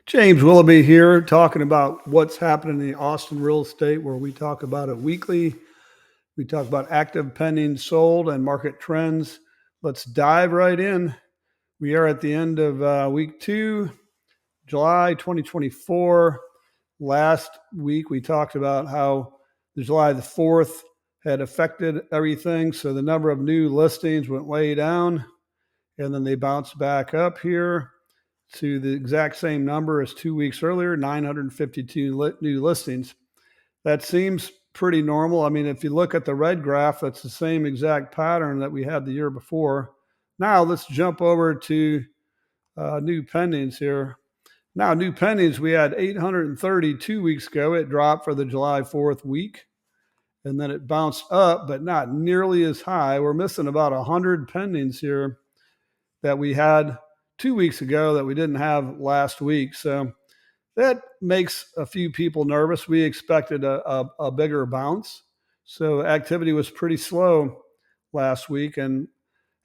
James Willoughby here, talking about what's happening in the Austin real estate, where we talk about it weekly. We talk about active, pending, sold, and market trends. Let's dive right in. We are at the end of week 2, July 2024. Last week, we talked about how the July the 4th had affected everything. So the number of new listings went way down, and then they bounced back up here to the exact same number as 2 weeks earlier, 952 new listings. That seems pretty normal. I mean, if you look at the red graph, that's the same exact pattern that we had the year before. Now let's jump over to new pendings here. Now, new pendings, we had 830 2 weeks ago. It dropped for the July 4th week, and then it bounced up, but not nearly as high. We're missing about 100 pendings here that we had 2 weeks ago that we didn't have last week. So that makes a few people nervous. We expected a bigger bounce. So activity was pretty slow last week. And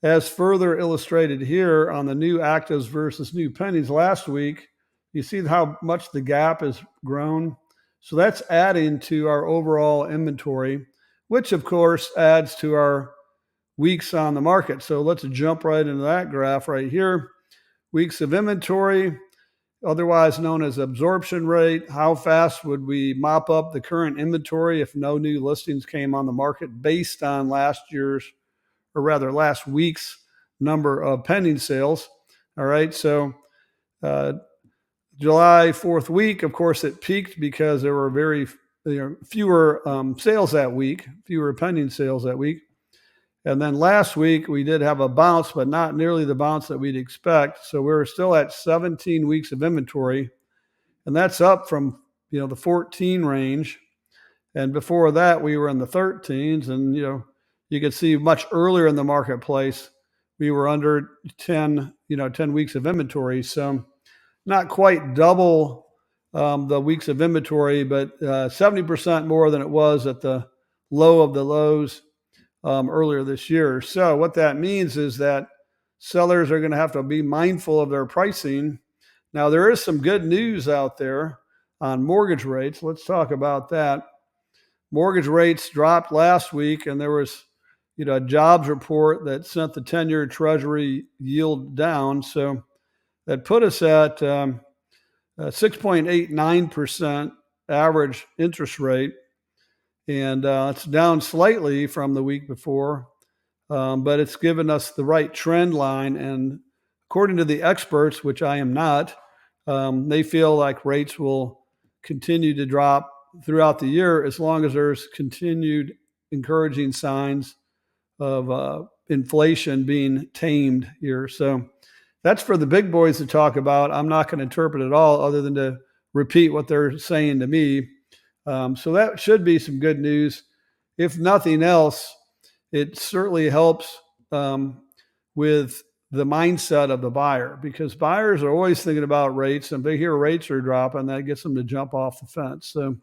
as further illustrated here on the new actives versus new pendings last week, you see how much the gap has grown. So that's adding to our overall inventory, which of course adds to our weeks on the market. So let's jump right into that graph right here. Weeks of inventory, otherwise known as absorption rate. How fast would we mop up the current inventory if no new listings came on the market based on last week's number of pending sales? All right, so July 4th week, of course, it peaked because there were fewer sales that week, fewer pending sales that week. And then last week, we did have a bounce, but not nearly the bounce that we'd expect. So we're still at 17 weeks of inventory, and that's up from the 14 range. And before that, we were in the 13s, and you could see much earlier in the marketplace, we were under 10 weeks of inventory. So not quite double the weeks of inventory, but 70% more than it was at the low of the lows earlier this year. So what that means is that sellers are going to have to be mindful of their pricing. Now, there is some good news out there on mortgage rates. Let's talk about that. Mortgage rates dropped last week, and there was a jobs report that sent the 10-year Treasury yield down. So that put us at 6.89% average interest rate. And it's down slightly from the week before, but it's given us the right trend line. And according to the experts, which I am not, they feel like rates will continue to drop throughout the year as long as there's continued encouraging signs of inflation being tamed here. So that's for the big boys to talk about. I'm not going to interpret it all other than to repeat what they're saying to me. So that should be some good news. If nothing else, it certainly helps with the mindset of the buyer, because buyers are always thinking about rates, and if they hear rates are dropping, that gets them to jump off the fence. So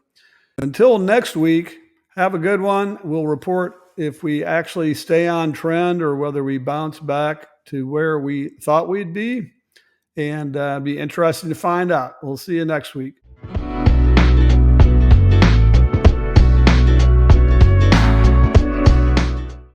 until next week, have a good one. We'll report if we actually stay on trend or whether we bounce back to where we thought we'd be, and be interesting to find out. We'll see you next week.